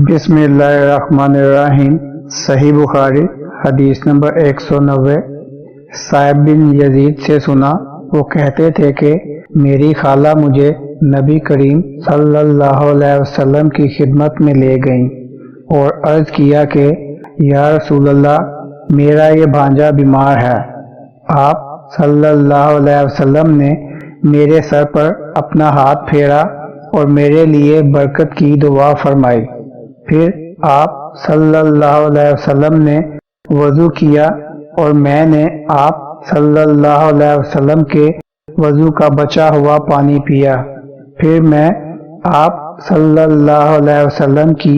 بسم اللہ الرحمن الرحیم۔ صحیح بخاری حدیث نمبر 190۔ صاحب بن یزید سے سنا، وہ کہتے تھے کہ میری خالہ مجھے نبی کریم صلی اللہ علیہ وسلم کی خدمت میں لے گئیں اور عرض کیا کہ یا رسول اللہ، میرا یہ بھانجا بیمار ہے۔ آپ صلی اللہ علیہ وسلم نے میرے سر پر اپنا ہاتھ پھیرا اور میرے لیے برکت کی دعا فرمائی۔ پھر آپ صلی اللہ علیہ وسلم نے وضو کیا اور میں نے آپ صلی اللہ علیہ وسلم کے وضو کا بچا ہوا پانی پیا۔ پھر میں آپ صلی اللہ علیہ وسلم کی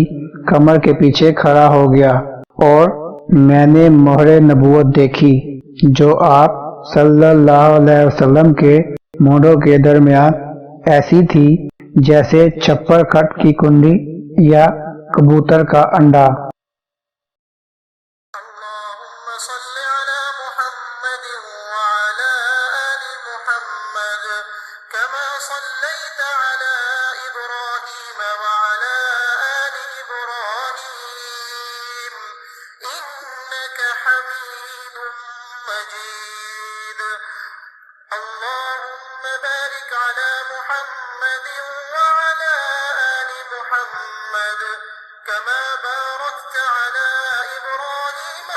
کمر کے پیچھے کھڑا ہو گیا اور میں نے مہر نبوت دیکھی جو آپ صلی اللہ علیہ وسلم کے مونڈوں کے درمیان ایسی تھی جیسے چھپر کھٹ کی کنڈی یا کبوتر کا انڈا۔ اللهم صل على محمد وعلى آل محمد كما صليت على إبراهيم وعلى آل إبراهيم إنك حميد مجيد اللهم بارك على محمد وعلى آل محمد كما باركت على إبراهيم